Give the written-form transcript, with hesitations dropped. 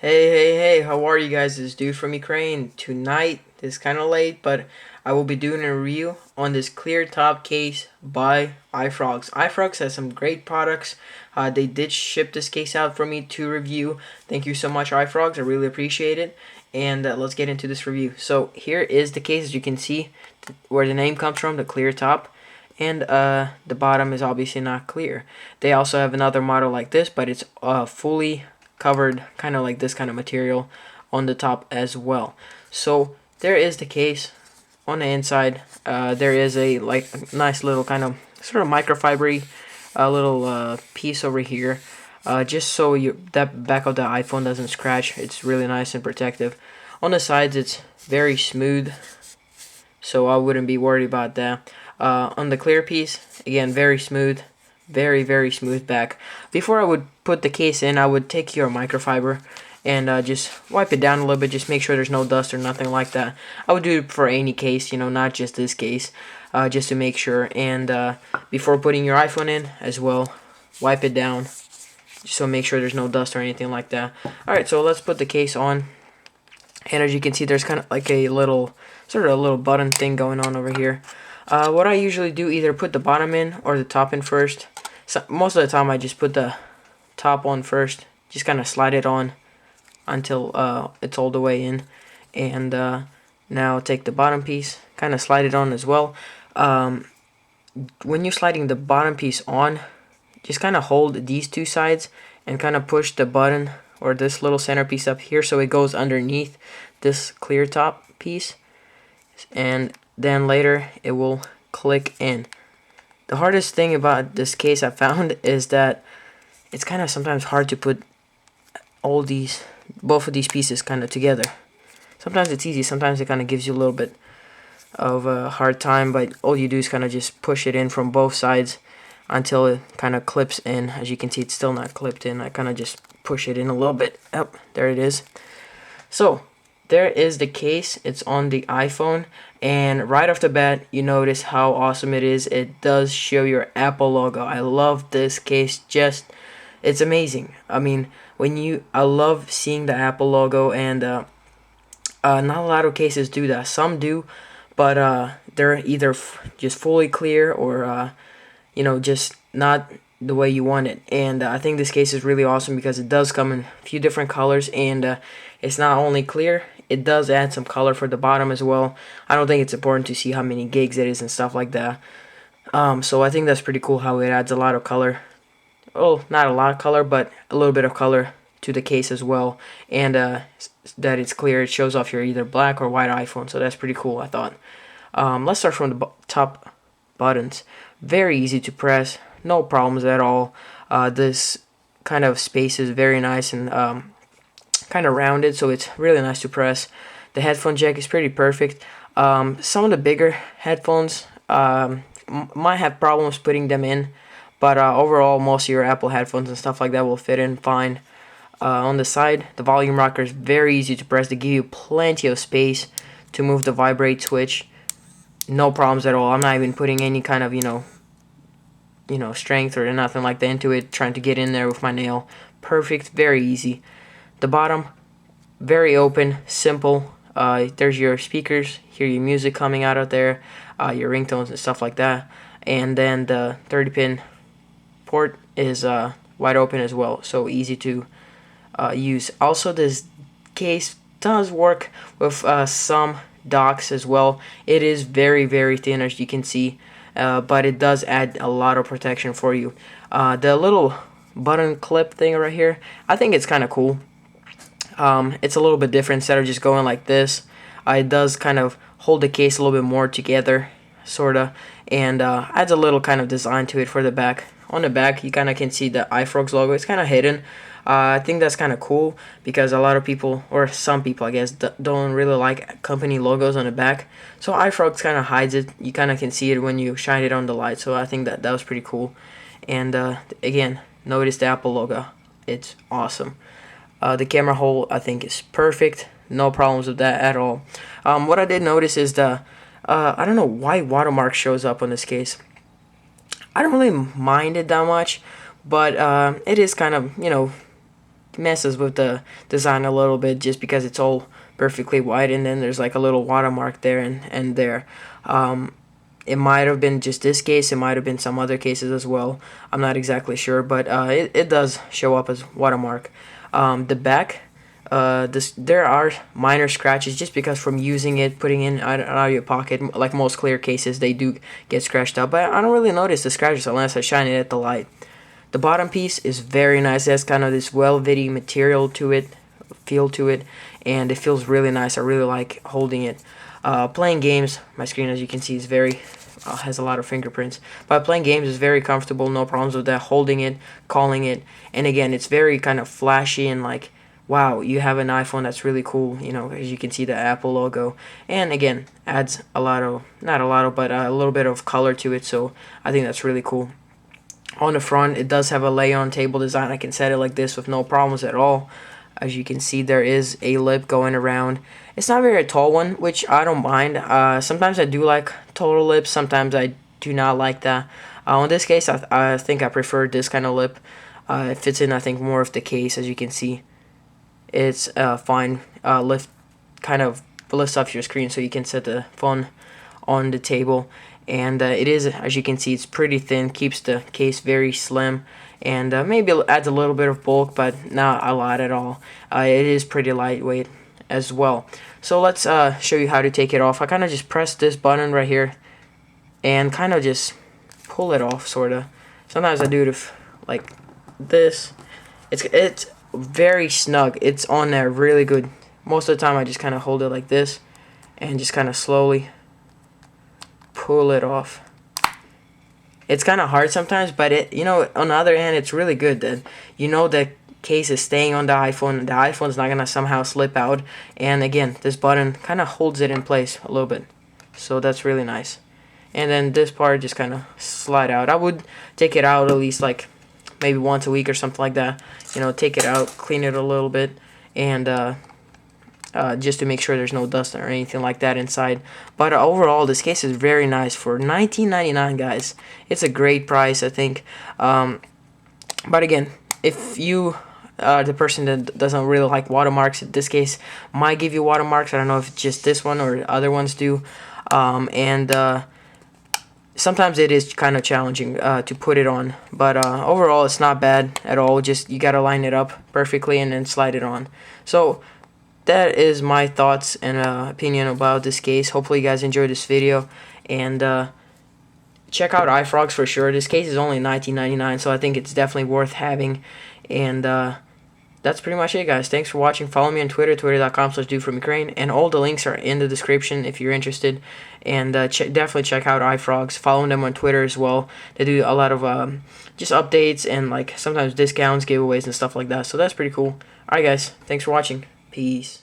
Hey, how are you guys? This is Dude from Ukraine. Tonight, it's kind of late, but I will be doing a review on this clear top case by iFrogz. iFrogz has some great products. They did ship this case out for me to review. Thank you so much, iFrogz. I really appreciate it. And let's get into this review. So here is the case, as you can see, where the name comes from, the clear top. And the bottom is obviously not clear. They also have another model like this, but it's fully covered, kind of like this kind of material on the top as well. So there is the case. On the inside, there is a nice little kind of sort of microfibery little piece over here, just so that back of the iPhone doesn't scratch. It's really nice and protective. On the sides, it's very smooth, so I wouldn't be worried about that. On the clear piece, again, very smooth, very smooth back. Before I would put the case in, I would take your microfiber and just wipe it down a little bit, just make sure there's no dust or nothing like that. I would do it for any case, not just this case, just to make sure. And before putting your iPhone in as well, wipe it down, so make sure there's no dust or anything like that. Alright, so let's put the case on. And as you can see, there's kind of like a little button thing going on over here. What I usually do, either put the bottom in or the top in first. So most of the time I just put the top on first, just kind of slide it on until it's all the way in. And now take the bottom piece, kind of slide it on as well. When you're sliding the bottom piece on, just kind of hold these two sides and kind of push the button or this little centerpiece up here so it goes underneath this clear top piece, and then later it will click in. The hardest thing about this case I found is that it's kind of sometimes hard to put both of these pieces kind of together. Sometimes it's easy, sometimes it kind of gives you a little bit of a hard time, but all you do is kind of just push it in from both sides until it kind of clips in. As you can see, it's still not clipped in. I kind of just push it in a little bit. Oh, there it is. So there is the case. It's on the iPhone, and right off the bat you notice how awesome it is. It does show your Apple logo. I love this case. It's amazing. I mean, I love seeing the Apple logo, and not a lot of cases do that. Some do, but they're either just fully clear or just not the way you want it. And I think this case is really awesome because it does come in a few different colors, and it's not only clear, it does add some color for the bottom as well. I don't think it's important to see how many gigs it is and stuff like that. So I think that's pretty cool how it adds a lot of color. Oh, not a lot of color, but a little bit of color to the case as well. And that it's clear. It shows off your either black or white iPhone, so that's pretty cool, I thought. Let's start from the top buttons. Very easy to press, no problems at all. This kind of space is very nice and kind of rounded, so it's really nice to press. The headphone jack is pretty perfect. Some of the bigger headphones might have problems putting them in, but overall most of your Apple headphones and stuff like that will fit in fine. On the side, the volume rocker is very easy to press. They give you plenty of space to move the vibrate switch. No problems at all. I'm not even putting any kind of strength or nothing like that into it, trying to get in there with my nail. Perfect, very easy. The bottom, very open, simple. There's your speakers, hear your music coming out of there, your ringtones and stuff like that. And then the 30-pin port is wide open as well, so easy to use. Also, this case does work with some docks as well. It is very thin, as you can see, but it does add a lot of protection for you. The little button clip thing right here, I think it's kind of cool. It's a little bit different. Instead of just going like this, it does kind of hold the case a little bit more together, sorta, and adds a little kind of design to it for the back. On the back, you kind of can see the iFrogz logo. It's kind of hidden. I think that's kind of cool because a lot of people, or some people I guess, don't really like company logos on the back. So iFrogz kind of hides it. You kind of can see it when you shine it on the light. So I think that was pretty cool. And again, notice the Apple logo. It's awesome. The camera hole, I think, is perfect. No problems with that at all. What I did notice is I don't know why watermark shows up on this case. I don't really mind it that much, but it is kind of, messes with the design a little bit just because it's all perfectly white, and then there's like a little watermark there and there. It might have been just this case, it might have been some other cases as well. I'm not exactly sure, but it does show up as watermark. The back, there are minor scratches just because from using it, putting it out of your pocket, like most clear cases, they do get scratched up. But I don't really notice the scratches unless I shine it at the light. The bottom piece is very nice. It has kind of this velvety material to it, feel to it, and it feels really nice. I really like holding it. Playing games, my screen, as you can see, is very has a lot of fingerprints. But playing games is very comfortable, no problems with that. Holding it, calling it, and again, it's very kind of flashy and like, wow, you have an iPhone, that's really cool. You know, as you can see the Apple logo, and again, adds a lot of, not a lot of, but a little bit of color to it. So I think that's really cool. On the front, it does have a lay-on table design. I can set it like this with no problems at all. As you can see, there is a lip going around. It's not a very tall one, which I don't mind. Sometimes I do like taller lips. Sometimes I do not like that. In this case, I think I prefer this kind of lip. It fits in, I think, more of the case. As you can see, it's fine. Kind of lifts off your screen so you can set the phone on the table. And it is, as you can see, it's pretty thin. Keeps the case very slim. And maybe it adds a little bit of bulk, but not a lot at all. It is pretty lightweight as well. So let's show you how to take it off. I kind of just press this button right here and kind of just pull it off, sort of. Sometimes I do it like this. It's very snug. It's on there really good. Most of the time I just kind of hold it like this and just kind of slowly pull it off. It's kind of hard sometimes, but it, you know, on the other hand, it's really good that you know the case is staying on the iPhone. The iPhone's not gonna somehow slip out. And again, this button kind of holds it in place a little bit, so that's really nice. And then this part just kind of slide out. I would take it out at least like maybe once a week or something like that. You know, take it out, clean it a little bit, and just to make sure there's no dust or anything like that inside. But overall, this case is very nice for $19.99, guys. It's a great price, I think. But again, if you are the person that doesn't really like watermarks, this case might give you watermarks. I don't know if it's just this one or other ones do. Sometimes it is kind of challenging to put it on, but overall it's not bad at all. Just you gotta line it up perfectly and then slide it on. So that is my thoughts and opinion about this case. Hopefully you guys enjoyed this video, and check out iFrogz for sure. This case is only $19.99, so I think it's definitely worth having. And that's pretty much it, guys. Thanks for watching. Follow me on Twitter, twitter.com/DudeFromUkraine, and all the links are in the description if you're interested. And definitely check out iFrogz. Follow them on Twitter as well. They do a lot of just updates and like sometimes discounts, giveaways, and stuff like that. So that's pretty cool. Alright, guys. Thanks for watching. Peace.